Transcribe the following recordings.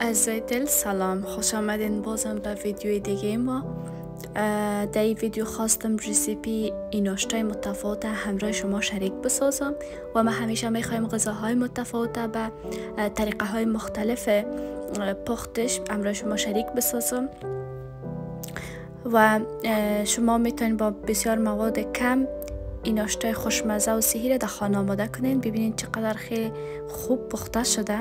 از دل سلام، خوش آمدین بازم به ویدیوی دیگه ما. در این ویدیو خواستم رسیپی ایناشتای متفاوت همراه شما شریک بسازم و ما همیشه میخوایم غذاهای متفاوت به طریقه های مختلف پختش همراه شما شریک بسازم و شما میتونید با بسیار مواد کم این آشتای خوشمزه و صحی را در خانه آماده کنین. ببینید چقدر خیلی خوب پخته شده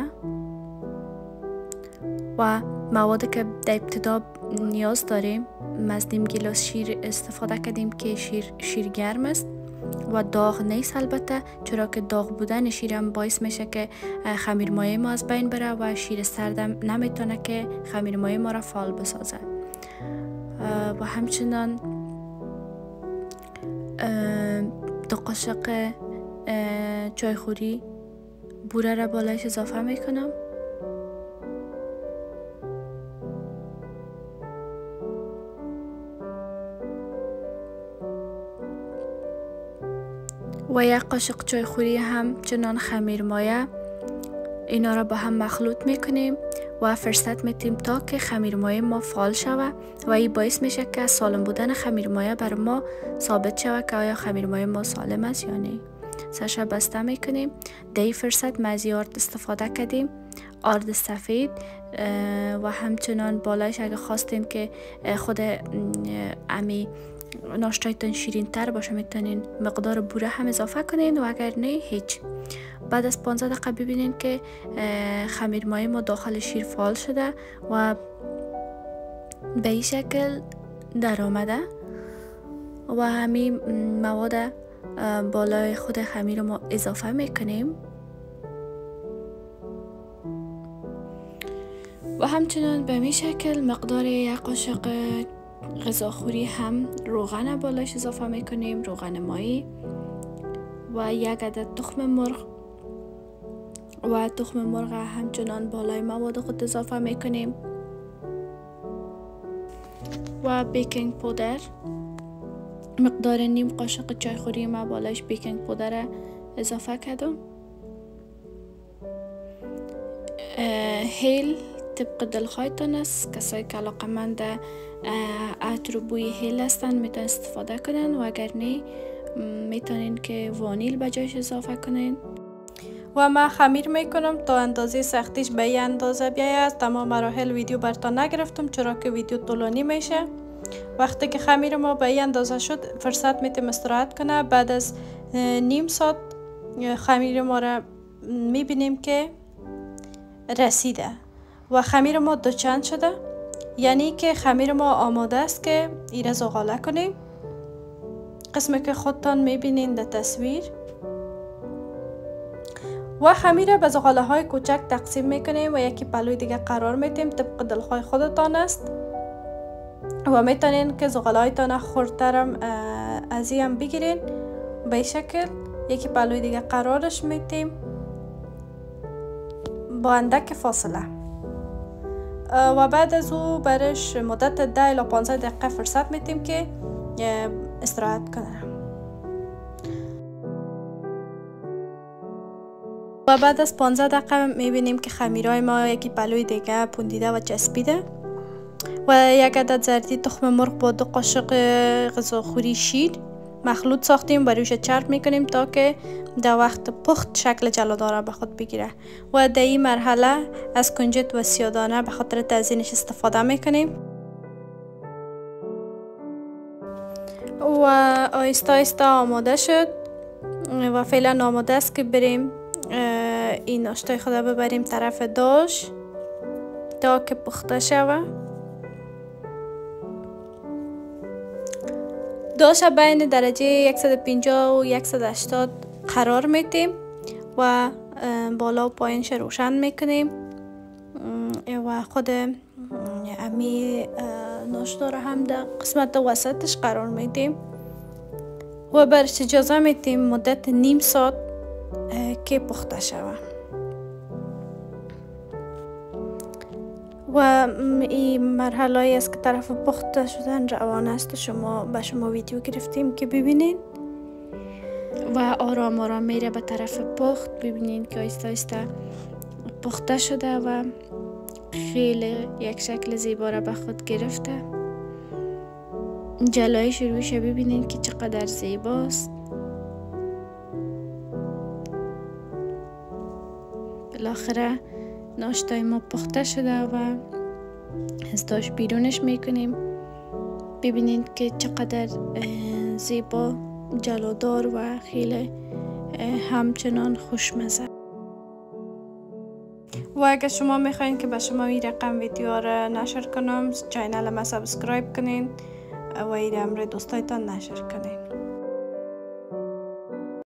و موادی که در ابتدا نیاز داریم، ما از نیم گیلاس شیر استفاده کردیم که شیر گرم است و داغ نیست البته، چرا که داغ بودن شیر هم باعث میشه که خمیر مایه ما از بین بره و شیر سردم نمیتونه که خمیر مایه ما را فعال بسازه. و همچنان 2 قاشق چایخوری بوره را بالایش اضافه میکنم و 1 قاشق چایخوری همچنان خمیر مایه. اینا را با هم مخلوط میکنیم و فرصت میتیم تا که خمیر مایه ما فعال شود و این باعث میشه که سالم بودن خمیر مایه بر ما ثابت شود که آیا خمیر مایه ما سالم است یا نه. سرش بسته میکنیم. در این فرصت ما از آرد استفاده کردیم، آرد سفید، و همچنان بالایش اگه خواستیم که خود امی ناشتایتان شیرین تر باشه میتونین مقدار بوره هم اضافه کنین و اگر نه هیچ. بعد از 15 دقیقه ببینین که خمیر مایه ما داخل شیر فعال شده و به این شکل در آمده و همین مواد بالای خود خمیر ما اضافه میکنیم و همچنان به این شکل مقدار 1 قاشق غذاخوری هم روغن بالایش اضافه میکنیم، روغن مایی، و 1 عدد تخم مرغ و تخم مرغ همچنان بالای مواد خود اضافه میکنیم و بیکینگ پودر، مقدار نیم قاشق چایخوری ما بالایش بیکینگ پودر اضافه کردم. هیل طبق دلخواهتان است، کسایی که علاقه‌مند عطر و بوی هیل هستن میتونن استفاده کنن و اگر نه میتونین که وانیل به جایش اضافه کنین. و من خمیر میکنم تا اندازه سختیش به این اندازه بیاید. تمام مراحل ویدیو براتون نگرفتم چرا که ویدیو طولانی میشه. وقتی که خمیر ما به این اندازه شد فرصت میتیم استراحت کنه. بعد از نیم ساعت خمیر ما را میبینیم که رسیده و خمیر ما 2 چند شده، یعنی که خمیر ما آماده است که ایره زغاله کنیم. قسمی که خودتان میبینین در تصویر. و خمیر به زغاله های کوچک تقسیم میکنیم و یکی پلوی دیگه قرار میتیم طبق دلخواه خودتان است و میتونین که زغاله هایتان خردترم از این بگیرین. به این شکل یکی پلوی دیگه قرارش میتیم با اندک فاصله و بعد از او برش مدت 10 الی 15 دقیقه فرصت میتیم که استراحت کنه. و بعد از 15 دقیقه میبینیم که خمیرهای ما یکی پلوی دیگه پوندیده و چسبیده و 1 عدد زردی تخم مرغ با 2 قاشق غذاخوری شیر مخلوط ساختیم و روش چرب میکنیم تا که در وقت پخت شکل جلادار به خود بگیره و در این مرحله از کنجد و سیاه‌دانه به خاطر تزیینش استفاده میکنیم و آهسته آهسته آماده شد و فعلا آماده است که بریم این ناشتای خود ببریم طرف داش تا که پخته شود. داش بین درجه 150 و 180 قرار میدیم و بالا و پایینش روشن میکنیم و خود امی ناشتا را هم در قسمت وسطش قرار میدیم و برش اجازه میدیم مدت نیم ساعت که پخته شود. و این مرحله است که طرف پخته شدن روان است. به شما ویدیو گرفتیم که ببینین و آرام آرام میره به طرف پخت. ببینین که آهسته آهسته پخته شده و خیلی یک شکل زیبا را به خود گرفته. جلایش رویش ببینید که چقدر زیباست. بالاخره ناشتای ما پخته شده و از داش بیرونش میکنیم. ببینید که چقدر زیبا، جلودار و خیلی همچنان خوشمزه. و اگر شما میخواین که به شما این رقم ویدیو را نشر کنم، چینل ما سابسکرایب کنین و این امر دوستایتان نشر کنین.